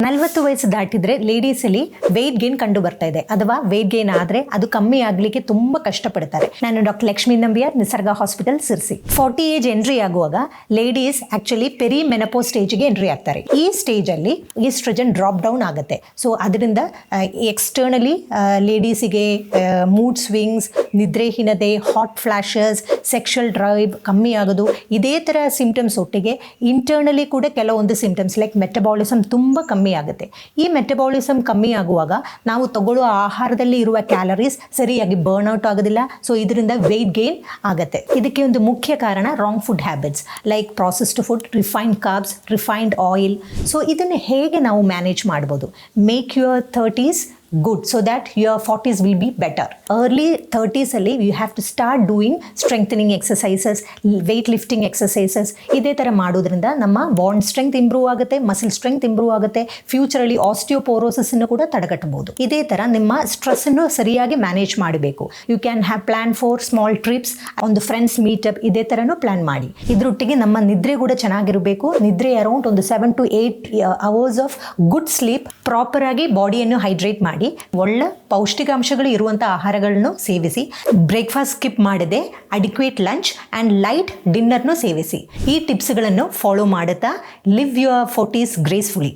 40 ವಯಸ್ಸು ದಾಟಿದ್ರೆ ಲೇಡೀಸಲ್ಲಿ weight gain ಕಂಡು ಬರ್ತಾ ಇದೆ, ಅಥವಾ ವೆಯ್ಟ್ ಗೇನ್ ಆದರೆ ಅದು ಕಮ್ಮಿ ಆಗಲಿಕ್ಕೆ ತುಂಬ ಕಷ್ಟಪಡ್ತಾರೆ. ನಾನು doctor Lakshmi Nambiar, Nisarga hospital, Sirsi. 40 age entry ಆಗುವಾಗ ಲೇಡೀಸ್ ಆಕ್ಚುಲಿ ಪೆರಿ ಮೆನಪೋ ಸ್ಟೇಜ್ಗೆ ಎಂಟ್ರಿ ಆಗ್ತಾರೆ. ಈ ಸ್ಟೇಜಲ್ಲಿ ಈಸ್ಟ್ರೋಜನ್ ಡ್ರಾಪ್ ಡೌನ್ ಆಗುತ್ತೆ. ಸೊ ಅದರಿಂದ ಎಕ್ಸ್ಟರ್ನಲಿ ಲೇಡೀಸಿಗೆ ಮೂಡ್ ಸ್ವಿಂಗ್ಸ್, ನಿದ್ರೆಹೀನತೆ, ಹಾಟ್ ಫ್ಲಾಶಸ್, ಸೆಕ್ಷುವಲ್ ಡ್ರೈವ್ ಕಮ್ಮಿ ಆಗೋದು, ಇದೇ ಥರ ಸಿಂಪ್ಟಮ್ಸ್ ಒಟ್ಟಿಗೆ ಇಂಟರ್ನಲಿ ಕೂಡ ಕೆಲವೊಂದು ಸಿಂಪ್ಟಮ್ಸ್ ಲೈಕ್ ಮೆಟಬಾಲಿಸಮ್ ತುಂಬ ಕಮ್ಮಿ ಆಗುತ್ತೆ. ಈ ಮೆಟಬಾಲಿಸಮ್ ಕಮ್ಮಿ ಆಗುವಾಗ ನಾವು ತಗೊಳ್ಳೋ ಆಹಾರದಲ್ಲಿ ಇರುವ ಕ್ಯಾಲರೀಸ್ ಸರಿಯಾಗಿ ಬರ್ನ್ಔಟ್ ಆಗೋದಿಲ್ಲ. ಸೊ ಇದರಿಂದ ವೆಯ್ಟ್ ಗೇನ್ ಆಗುತ್ತೆ. ಇದಕ್ಕೆ ಒಂದು ಮುಖ್ಯ ಕಾರಣ wrong food habits like processed food, refined carbs, refined oil. So ಇದನ್ನು ಹೇಗೆ ನಾವು ಮ್ಯಾನೇಜ್ ಮಾಡ್ಬೋದು? Make your 30s good so that your 40s will be better. Early 30s ಅಲ್ಲಿ you have to start doing strengthening exercises, weight lifting exercises. ಇದೇ ಥರ ಮಾಡೋದ್ರಿಂದ ನಮ್ಮ bond strength improve ಆಗುತ್ತೆ, ಮಸಲ್ ಸ್ಟ್ರೆಂತ್ ಇಂಪ್ರೂವ್ ಆಗುತ್ತೆ. ಫ್ಯೂಚರಲ್ಲಿ ಆಸ್ಟಿಯೋಪೋರೋಸಿಸ್ ಅನ್ನು ಕೂಡ ತಡೆಗಟ್ಟಬಹುದು. ಇದೇ ಥರ ನಿಮ್ಮ ಸ್ಟ್ರೆಸ್ ಅನ್ನು ಸರಿಯಾಗಿ ಮ್ಯಾನೇಜ್ ಮಾಡಬೇಕು. You can have plan for small trips, ಒಂದು ಫ್ರೆಂಡ್ಸ್ ಮೀಟಪ್, ಇದೇ ಥರನೂ ಪ್ಲಾನ್ ಮಾಡಿ. ಇದರೊಟ್ಟಿಗೆ ನಮ್ಮ ನಿದ್ರೆ ಕೂಡ ಚೆನ್ನಾಗಿರಬೇಕು. ನಿದ್ರೆ ಅರೌಂಡ್ ಒಂದು 7 to 8 hours of good sleep. Proper ಆಗಿ ಬಾಡಿಯನ್ನು ಹೈಡ್ರೇಟ್ ಮಾಡಿ, ಒಳ್ಳೆ ಪೌಷ್ಟಿಕಾಂಶಗಳು ಇರುವಂಥ ಆಹಾರಗಳನ್ನು ಸೇವಿಸಿ. ಬ್ರೇಕ್ಫಾಸ್ಟ್ ಸ್ಕಿಪ್ ಮಾಡದೆ ಅಡಿಕ್ವೇಟ್ ಲಂಚ್ ಆ್ಯಂಡ್ ಲೈಟ್ ಡಿನ್ನರ್ನು ಸೇವಿಸಿ. ಈ ಟಿಪ್ಸ್ಗಳನ್ನು ಫಾಲೋ ಮಾಡುತ್ತಾ ಲಿವ್ ಯುವರ್ 40s ಗ್ರೇಸ್ಫುಲಿ.